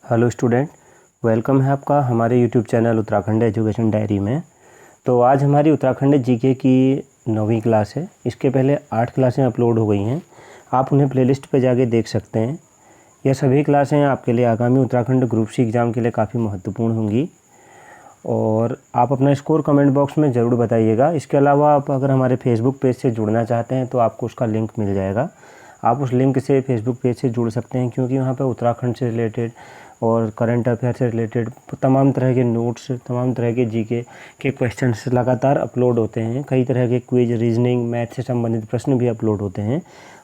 Hello student, welcome है आपका हमारे YouTube channel Uttarakhand education diary में। तो आज हमारी उत्तराखंड जीके की 9वीं क्लास है। इसके पहले 8 क्लासें अपलोड हो गई हैं, आप उन्हें प्लेलिस्ट पे जाके देख सकते हैं। यह सभी क्लासें आपके लिए आगामी उत्तराखंड ग्रुप सी एग्ज़ाम के लिए काफ़ी महत्वपूर्ण होंगी और आप अपना स्कोर कमेंट बॉक्स में ज़रूर बताइएगा। इसके अलावा आप अगर हमारे फेसबुक पेज से जुड़ना चाहते हैं तो आपको उसका लिंक मिल जाएगा। आप उस लिंक से फेसबुक पेज से जुड़ सकते हैं, क्योंकि वहाँ पे उत्तराखंड से रिलेटेड और करंट अफेयर से रिलेटेड तमाम तरह के नोट्स, तमाम तरह के जीके के क्वेश्चंस लगातार अपलोड होते हैं। कई तरह के क्विज, रीजनिंग, मैथ से संबंधित प्रश्न भी अपलोड होते हैं।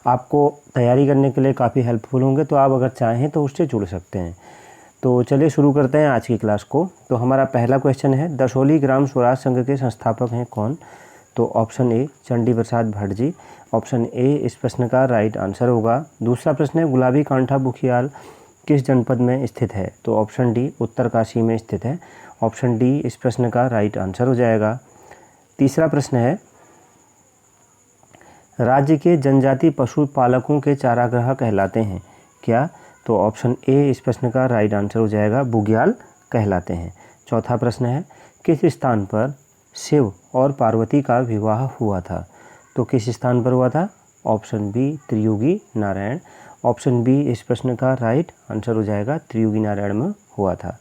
आपको तैयारी करने के लिए काफ़ी हेल्पफुल होंगे, तो आप अगर चाहें तो उससे जुड़ सकते हैं। तो चलिए शुरू करते हैं आज की क्लास को। तो हमारा पहला क्वेश्चन है, दसोली ग्राम स्वराज संघ के संस्थापक हैं कौन? तो option A Chandi Prasad Bhatt ji. Option A इस प्रश्न का राइट आंसर होगा। दूसरा प्रश्न है, गुलाबी कांठा बुखियाल किस जनपद में स्थित है? तो ऑप्शन डी उत्तरकाशी में स्थित है। ऑप्शन डी इस प्रश्न का राइट आंसर हो जाएगा। तीसरा प्रश्न है, राज्य के जनजाति पशुपालकों के चारागाह कहलाते हैं क्या? तो ऑप्शन ए इस प्रश्न का राइट आंसर हो जाएगा, बुग्याल कहलाते हैं। चौथा प्रश्न है, किस स्थान पर शिव और पार्वती का विवाह हुआ था? तो किस स्थान पर हुआ था? Option B Triyugi Narayan. Option B इस प्रश्न का राइट आंसर हो जाएगा, त्रियुगी नारायण में हुआ था।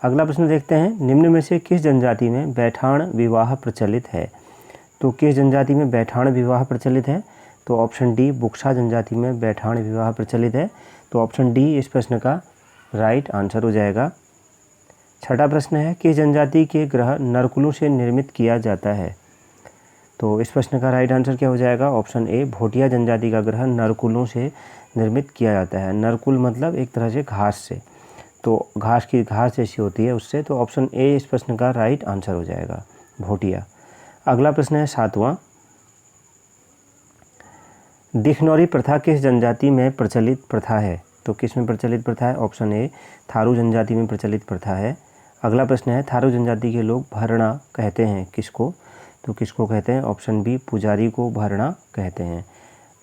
अगला प्रश्न देखते हैं, निम्न में से किस जनजाति में बैठान विवाह प्रचलित है? तो किस जनजाति में बैठान विवाह प्रचलित है? तो ऑप्शन डी बुक्सा जनजाति में बैठान विवाह प्रचलित है। तो ऑप्शन डी इस प्रश्न का राइट आंसर हो जाएगा। छठा प्रश्न है, किस जनजाति के ग्रह नरकुलों से निर्मित किया जाता है? तो इस प्रश्न का राइट आंसर क्या हो जाएगा? ऑप्शन ए भोटिया जनजाति का ग्रह नरकुलों से निर्मित किया जाता है। नरकुल मतलब एक तरह से घास से, तो घास जैसी होती है उससे। तो ऑप्शन ए इस प्रश्न का राइट आंसर हो जाएगा, भोटिया। अगला प्रश्न है सातवां, दिखनौरी प्रथा किस जनजाति में प्रचलित प्रथा है? तो किस में प्रचलित प्रथा है? ऑप्शन ए थारू जनजाति में प्रचलित प्रथा है। अगला प्रश्न है, थारू जनजाति के लोग भरना कहते हैं किसको? तो किसको कहते हैं? ऑप्शन बी पुजारी को भरना कहते हैं।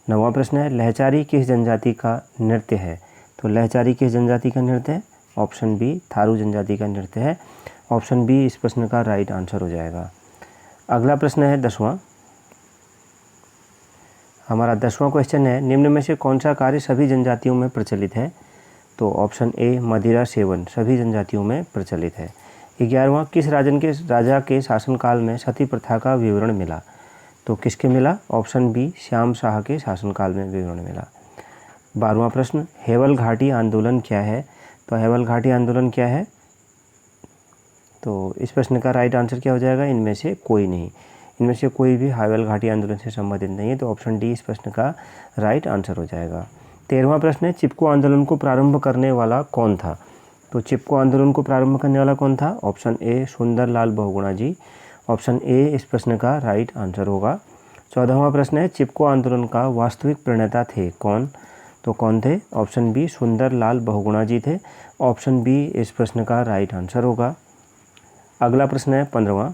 नौवां प्रश्न है, लहचारी किस जनजाति का नृत्य है? तो लहचारी किस जनजाति का नृत्य है? ऑप्शन बी थारू जनजाति का नृत्य है। ऑप्शन बी इस प्रश्न का राइट आंसर हो जाएगा। अगला प्रश्न है दसवां, हमारा 10वां क्वेश्चन है, निम्न में से कौन सा कार्य सभी जनजातियों में प्रचलित है? तो ऑप्शन ए मदिरा सेवन सभी जनजातियों में प्रचलित है। 11वां, किस राजा के शासनकाल में सती प्रथा का विवरण मिला? तो किसके मिला? ऑप्शन बी श्याम शाह के शासनकाल में विवरण मिला। 12वां प्रश्न, हेवल घाटी आंदोलन क्या है? तो हेवल घाटी आंदोलन क्या है? तो इस प्रश्न का राइट आंसर क्या हो जाएगा? इनमें से कोई नहीं, इनमें से कोई भी हेवल घाटी आंदोलन से संबंधित नहीं है। तो ऑप्शन डी इस प्रश्न का राइट आंसर हो जाएगा। 13वां प्रश्न है, चिपको आंदोलन को प्रारंभ करने वाला कौन था? तो चिपको आंदोलन को प्रारंभ करने वाला कौन था? Option A Sunderlal Bahuguna ji. Option A इस प्रश्न का राइट आंसर होगा। 14वां प्रश्न है, चिपको आंदोलन का वास्तविक प्रणेता थे कौन? तो कौन थे? ऑप्शन बी सुंदरलाल बहुगुणा जी थे। ऑप्शन बी इस प्रश्न का राइट आंसर होगा। अगला प्रश्न है 15वां,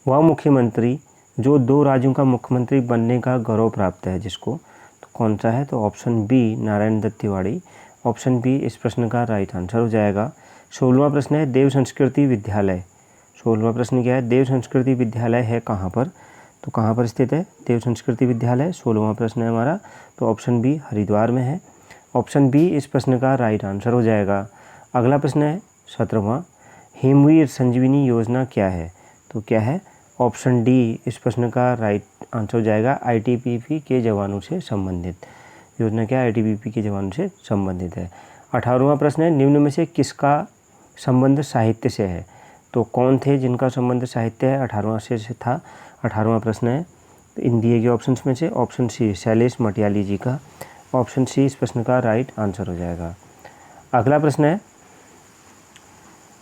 वह मुख्यमंत्री जो 2 राज्यों का मुख्यमंत्री बनने का गौरव प्राप्त है जिसको, तो कौन सा है? तो option B Narayan Dutt Tiwari. Option B इस प्रश्न का राइट आंसर हो जाएगा। 16वां प्रश्न है, देव संस्कृति विद्यालय। 16वां प्रश्न क्या है? देव संस्कृति विद्यालय है कहाँ पर? तो कहाँ पर स्थित है देव संस्कृति विद्यालय? 16वां प्रश्न है हमारा। तो ऑप्शन बी हरिद्वार में है। ऑप्शन बी इस प्रश्न का राइट आंसर हो जाएगा। अगला प्रश्न है 17वां, हिमवीर संजीवनी योजना क्या है? तो क्या है? ऑप्शन डी इस प्रश्न का राइट आंसर हो जाएगा, आईटीबीपी के जवानों से संबंधित। योजना क्या है? आईटीबीपी के जवानों से संबंधित है। 18वां प्रश्न है, निम्न में से किसका संबंध साहित्य से है? तो कौन थे जिनका संबंध साहित्य है? 18वां से था। 18वां प्रश्न है इन दिए गए ऑप्शंस में से ऑप्शन सी शैलेश मटियाली जी का। ऑप्शन सी इस प्रश्न का राइट आंसर हो जाएगा। अगला प्रश्न है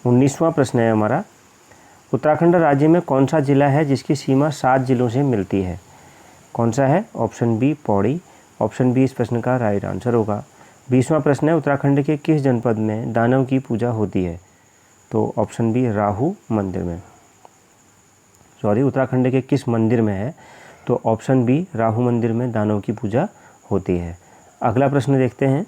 19वां प्रश्न है हमारा, उत्तराखंड राज्य में कौन सा जिला है जिसकी सीमा 7 जिलों से मिलती है? कौन सा है? Option B Pauri. Option B इस प्रश्न का राइट आंसर होगा। 20वां प्रश्न है, उत्तराखंड के किस जनपद में दानव की पूजा होती है? तो ऑप्शन बी राहू मंदिर में, उत्तराखंड के किस मंदिर में है? तो ऑप्शन बी राहू मंदिर में दानव की पूजा होती है। अगला प्रश्न देखते हैं,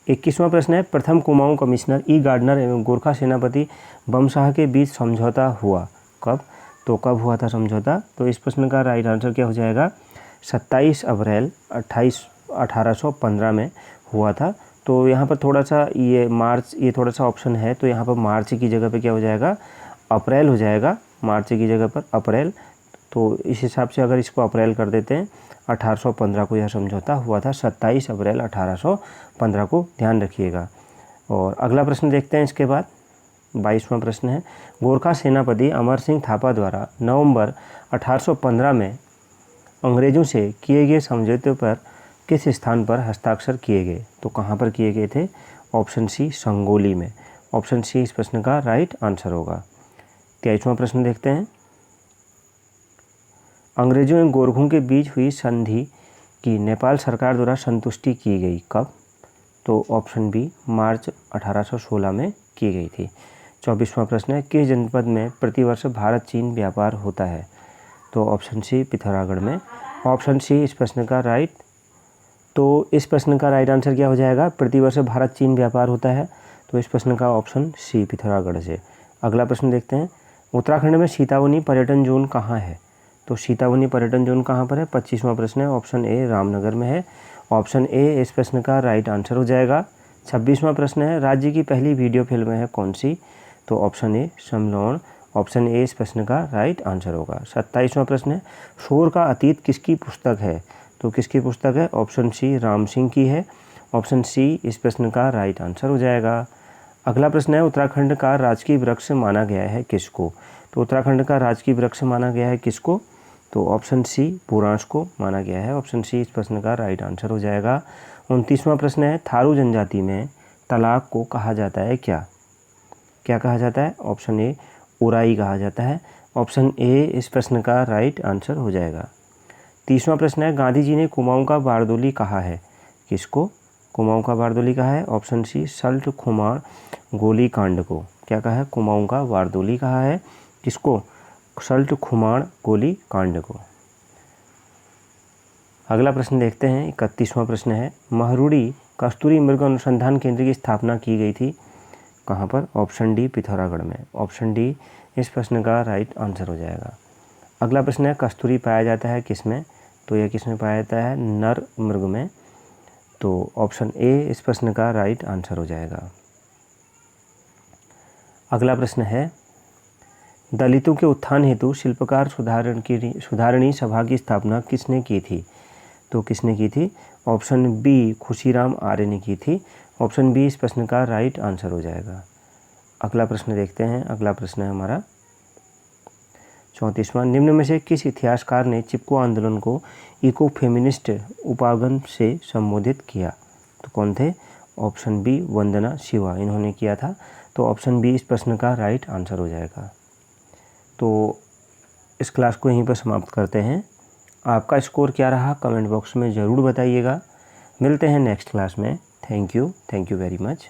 21वां प्रश्न है, प्रथम कुमाऊं कमिश्नर ई गार्डनर एवं गोरखा सेनापति बमशाह के बीच समझौता हुआ कब? तो कब हुआ था समझौता? तो इस प्रश्न का राइट आंसर क्या हो जाएगा? 27 अप्रैल 1815 में हुआ था। तो यहाँ पर थोड़ा सा ये मार्च, ये थोड़ा सा ऑप्शन है, तो यहाँ पर मार्च की जगह पे क्या हो जाएगा? अप्रैल हो जाएगा, मार्च की जगह पर अप्रैल। तो इस हिसाब से अगर इसको अप्रैल कर देते हैं, 1815 को यह समझौता हुआ था, 27 अप्रैल 1815 को, ध्यान रखिएगा। और अगला प्रश्न देखते हैं इसके बाद। 22वां प्रश्न है, गोरखा सेनापति अमर सिंह थापा द्वारा नवंबर 1815 में अंग्रेजों से किए गए समझौते पर किस स्थान पर हस्ताक्षर किए गए? तो कहाँ पर किए गए थे? ऑप्शन सी, संगोली में। ऑप्शन सी इस प्रश्न का राइट आंसर होगा। 23वां प्रश्न देखते हैं, अंग्रेजों एवं गोरखों के बीच हुई संधि की नेपाल सरकार द्वारा संतुष्टि की गई कब? तो ऑप्शन बी, मार्च 1816 में की गई थी। 24वां प्रश्न है, किस जनपद में प्रतिवर्ष भारत चीन व्यापार होता है? तो ऑप्शन सी, पिथौरागढ़ में। ऑप्शन सी इस प्रश्न का राइट, तो इस प्रश्न का राइट आंसर क्या हो जाएगा? प्रतिवर्ष भारत चीन व्यापार होता है, तो इस प्रश्न का ऑप्शन सी, पिथौरागढ़ से। अगला प्रश्न देखते हैं, उत्तराखंड में सीतावनी पर्यटन जोन कहाँ है? तो सीतावनी पर्यटन जोन कहाँ पर है? 25वां प्रश्न है, ऑप्शन ए, रामनगर में है। ऑप्शन ए इस प्रश्न का राइट आंसर हो जाएगा। 26वां प्रश्न है, राज्य की पहली वीडियो फिल्म है कौन सी? तो ऑप्शन ए, समलोन। ऑप्शन ए इस प्रश्न का राइट आंसर होगा। 27वां प्रश्न है, शोर का अतीत किसकी पुस्तक है? तो किसकी पुस्तक है? ऑप्शन सी, राम सिंह की है। ऑप्शन सी इस प्रश्न का राइट आंसर हो जाएगा। अगला प्रश्न है, उत्तराखंड का राजकीय वृक्ष माना गया है किसको? तो उत्तराखंड का राजकीय वृक्ष माना गया है किसको? तो ऑप्शन सी, बुरांश को माना गया है। ऑप्शन सी इस प्रश्न का राइट आंसर हो जाएगा। 29वां प्रश्न है, थारू जनजाति में तलाक को कहा जाता है क्या? क्या कहा जाता है? ऑप्शन ए, उराई कहा जाता है। ऑप्शन ए इस प्रश्न का राइट आंसर हो जाएगा। 30वां प्रश्न है, गांधी जी ने कुमाऊं का बारदोली कहा है किसको? कुमाऊं का बारदोली कहा है। ऑप्शन सी, सल्ट खुमार गोली कांड को। क्या कहा है? कुमाऊं का बारदोली कहा है किसको? सल्ट खुमार गोली कांड को। अगला प्रश्न देखते हैं, 31वां प्रश्न है, महरूड़ी कस्तूरी मृग अनुसंधान केंद्र की स्थापना की गई थी कहाँ पर? ऑप्शन डी, पिथौरागढ़ में। ऑप्शन डी इस प्रश्न का राइट आंसर हो जाएगा। अगला प्रश्न है, कस्तूरी पाया जाता है किस में? तो यह किस में पाया जाता है? नर मृग में। तो ऑप्शन ए इस प्रश्न का राइट आंसर हो जाएगा। अगला प्रश्न है, दलितों के उत्थान हेतु शिल्पकार सुधारणी सभा की स्थापना किसने की थी? तो किसने की थी? ऑप्शन बी, खुशीराम आर्य ने की थी। ऑप्शन बी इस प्रश्न का राइट आंसर हो जाएगा। अगला प्रश्न देखते हैं। अगला प्रश्न है हमारा 34वां, निम्न में से किस इतिहासकार ने चिपको आंदोलन को इको फेमिनिस्ट उपागम से संबोधित किया? तो कौन थे? ऑप्शन बी, वंदना शिवा, इन्होंने किया था। तो ऑप्शन बी इस प्रश्न का राइट आंसर हो जाएगा। तो इस क्लास को यहीं पर समाप्त करते हैं। आपका स्कोर क्या रहा कमेंट बॉक्स में ज़रूर बताइएगा। मिलते हैं नेक्स्ट क्लास में। Thank you very much.